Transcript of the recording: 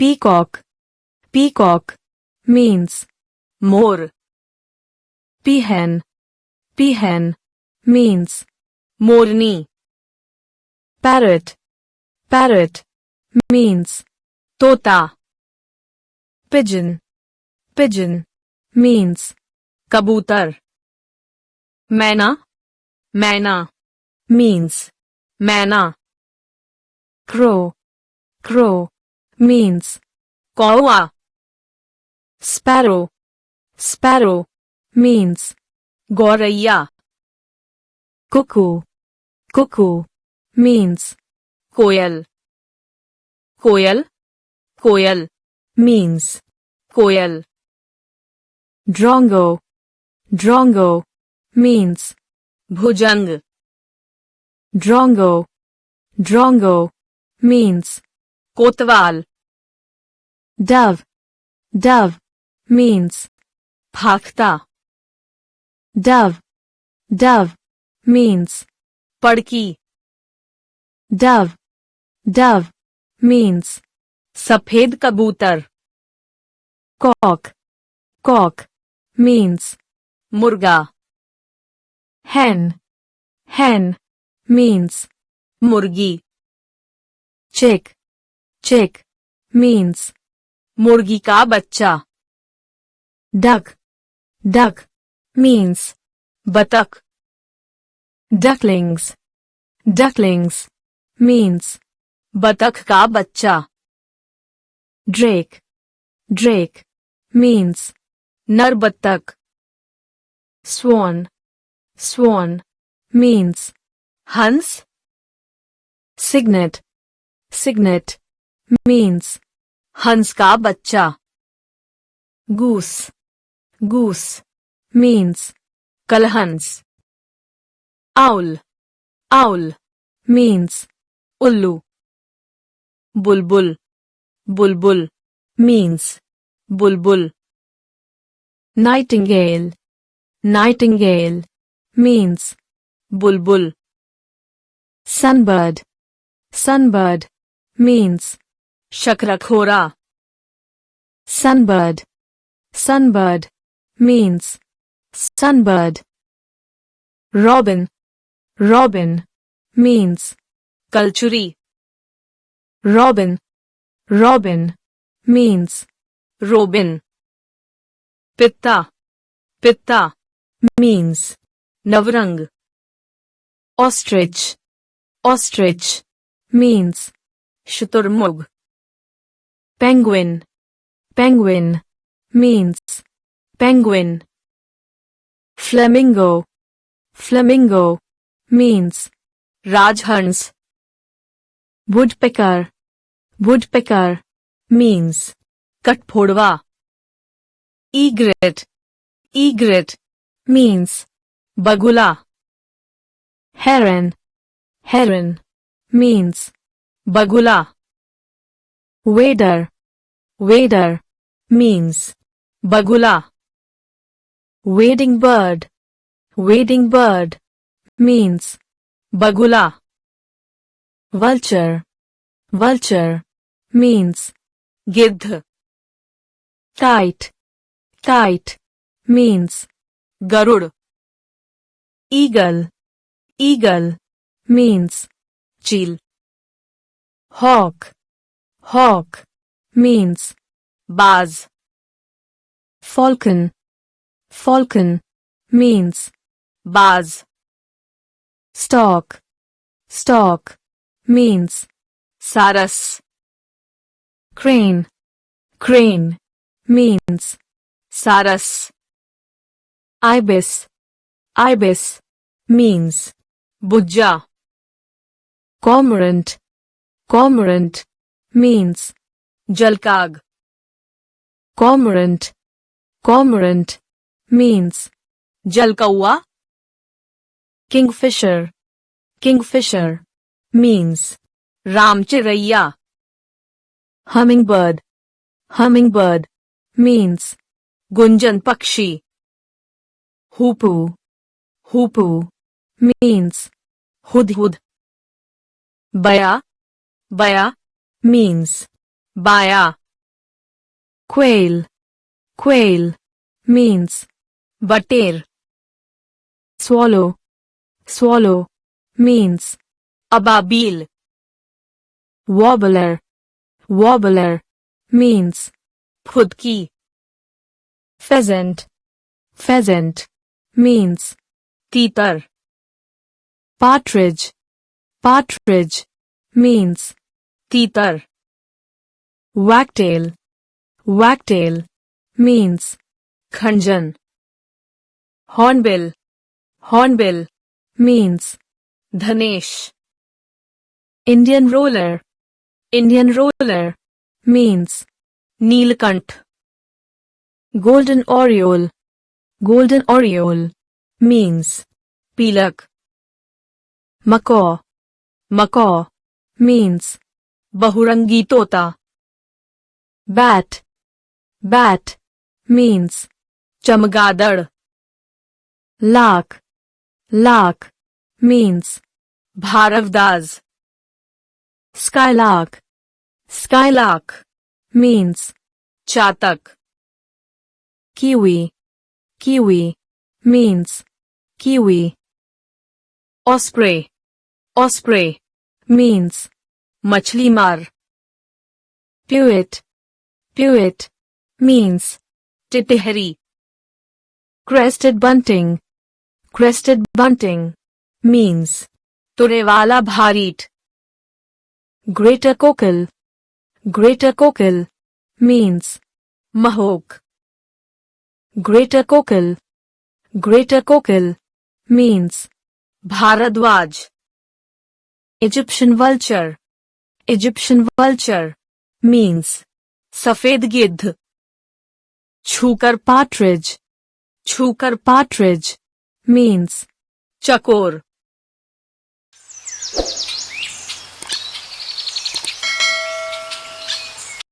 Peacock. Peacock means मोर. peahen. Peahen means मोरनी. parrot. Parrot means तोता. pigeon. Pigeon means कबूतर. मैना. मैना means मैना. crow. Crow means कौवा. sparrow. Sparrow means गौरैया. cuckoo. Cuckoo means कोयल. कोयल. कोयल means कोयल. drongo. Drongo means भुजंग. drongo. Drongo means कोतवाल. dove. Dove means फाख्ता. dove. Dove means पड़की. dove. Dove means सफेद कबूतर. cock. Cock means मुर्गा. hen. Hen means मुर्गी. chick. Chick means मुर्गी का बच्चा. duck. Duck means बतख. ducklings. Ducklings means बतख का बच्चा. drake. Drake means नर बतख. swan. Swan means हंस. cygnet. Cygnet means हंस का बच्चा. goose. Goose means कलहंस. owl. Owl means उल्लू. बुलबुल. बुलबुल means बुलबुल. nightingale. Nightingale means बुलबुल. sunbird. Sunbird means shakarkhora. sunbird. Sunbird means sunbird. Robin. Robin means kalchuri. robin. Robin means robin. Pitta. Pitta means navrang. ostrich. Ostrich means शुतुरमुर्ग. penguin. Penguin means penguin. Flamingo. Flamingo means राजहंस. woodpecker. Woodpecker means कठफोड़वा. egret. Egret means बगुला. heron. Heron means बगुला. wader. Wader means बगुला. wading bird. Wading bird means बगुला. vulture. Vulture means गिद्ध. kite. Kite means garud. eagle. Eagle means चील. hawk. Hawk means बाज. falcon. Falcon means बाज. stork. Stork means सारस. crane. Crane means सारस. ibis. Ibis means बुज्जा. cormorant. Cormorant means जलकाग. cormorant. Cormorant means जलकौआ. kingfisher. Kingfisher means रामचिरैया. hummingbird. Hummingbird means Gunjan पक्षी. hoopoo. Hoopoo means Hudhud. baya. Baya means बाया. Quail. Quail means बटेर swallow. Swallow means Ababeel warbler. Warbler means फुदकी pheasant. Pheasant means तीतर partridge. Partridge means तीतर wagtail. Wagtail means खंजन hornbill. Hornbill means धनेश Indian roller. Indian roller means Neelkanth golden oriole. Golden oriole means पीलक macaw. Macaw means बहुरंगी तोता bat. Bat means चमगादड़ lark. Lark means भारवदाज skylark. Skylark means चातक kiwi. Kiwi means kiwi. Osprey osprey means मछली मार pewit. Pewit means टिटहरी crested bunting. Crested bunting means तुरेवाला भारीट greater cockle. Greater cockle means महोक greater cockle. Greater cockle means Bhardwaj Egyptian vulture. Egyptian vulture means सफेद गिद्ध छूकर partridge. छूकर partridge means चकोर